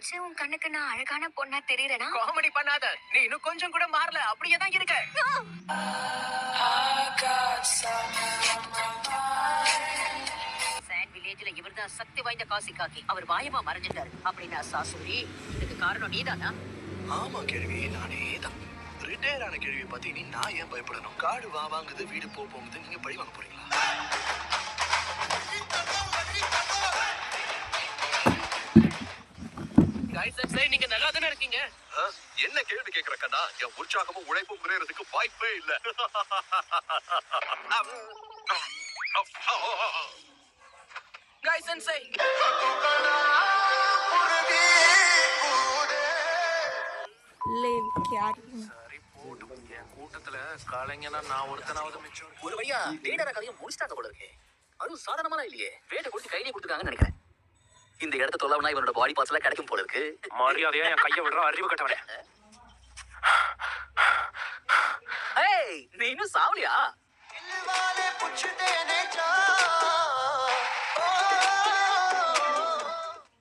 வச்சு உன் கண்ணுக்கு நான் அழகான பொண்ணா தெரியறேனா? காமெடி பண்ணாத. நீ இன்னும் கொஞ்சம் கூட மாறல. அப்படியே தான் இருக்க. சாண்ட் வில்லேஜ்ல இவர்தான் சக்தி வாய்ந்த காசி காக்கி. அவர் மாயமா மறைஞ்சிட்டாரு. அப்படின்னா சாசுரி, இதுக்கு காரணம் நீதானா? ஆமா கேள்வி, நானே தான். ரிட்டையர் ஆன கேள்வியை பத்தி நீ நான் ஏன் பயப்படணும்? காடு வாங்குது, வீடு போகுது, நீங்க பழி வாங்க போறீங்களா? நீங்க நல்லா தானே இருக்கீங்க? என்ன கேள்வி கேக்குற கண்ணா? என் உற்சாகமும் உழைப்பும் குறையறதுக்கு வாய்ப்பே இல்ல. கைஸ் சென்சை, சரி போட்டும். என் கூட்டத்துல காலைங்கன்னா நான் ஒருத்தனாவது மிச்சம். ஒரு வழியா லீடரா கதையும் முடிச்சிட்டாங்க போல இருக்கே. அதுவும் சாதாரணமா இல்லையே. வேட்டை கொடுத்து கையிலே கொடுத்துருக்காங்கன்னு நினைக்கிறேன். இந்த இடத்த தொலைவனா இவனோட பாடி பார்ட்ஸ் எல்லாம் கிடைக்கும் போல இருக்கு. மரியாதையா என் கையை விடுற அறிவு கட்டவனே. ஏய், நீ இன்னும் சாவலியா?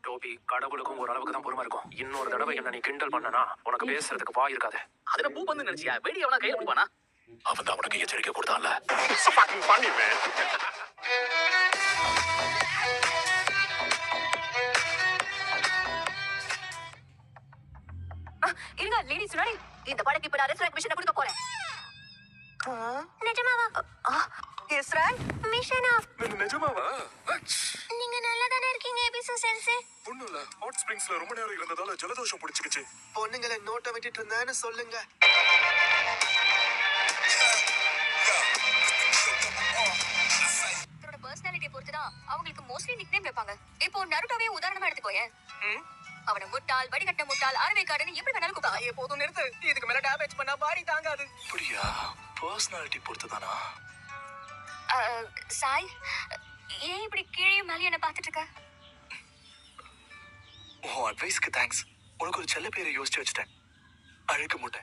டோபி, கடவுளுக்கும் ஒரு அளவுக்கு தான் பொறுமை இருக்கும். இன்னொரு தடவை என்ன நீ கிண்டல் பண்ணனா உனக்கு பேசுறதுக்கு வாய் இருக்காது. அதுல பூ வந்து நினைச்சியா? வெடி அவனா கையில பிடிப்பானா? அவன் தான் உனக்கு எச்சரிக்கை கொடுத்தான்ல. இருங்க லேடி சுனாரி, இந்த படக்கு இப்ப நான் ரெஸ்டாரண்ட் மிஷனை கொடுக்க போறேன். நிஜமாவா? ரெஸ்டாரண்ட் மிஷனா? நிஜமாவா? நீங்க நல்லா தானே இருக்கீங்க எபிசோ சென்சே? ஒண்ணுல ஹாட் ஸ்ப்ரிங்ஸ்ல ரொம்ப நேரம் இருந்ததால ஜலதோஷம் பிடிச்சிக்கிச்சு. பொண்ணுங்களை நோட்ட விட்டுட்டு இருந்தேன்னு சொல்லுங்க. அவரோட பர்சனாலிட்டியை பொறுத்துதான் அவங்களுக்கு மோஸ்ட்லி நிக்நேம் வைப்பாங்க. இப்போ நருட்டோவே உதாரணமா எடுத்துக்கோயேன். அவனை முட்டாள், வடிகட்ட முட்டாள், ஆர்வேக்காரன்னு எப்படி வேணாலும் கூப்பிடலாம். எப்போதும் நிறுத்து. இதுக்கு மேல டேமேஜ் பண்ணா பாடி தாங்காது. அப்படியா? பர்சனாலிட்டி பொறுத்துதானா? சாய், ஏன் இப்படி கீழே மேலே என்ன பார்த்துட்டு இருக்க? உன் அட்வைஸ்க்கு தேங்க்ஸ். உனக்கு ஒரு செல்ல பேரை யோசிச்சு வச்சுட்டேன். அழுக்க முட்டை.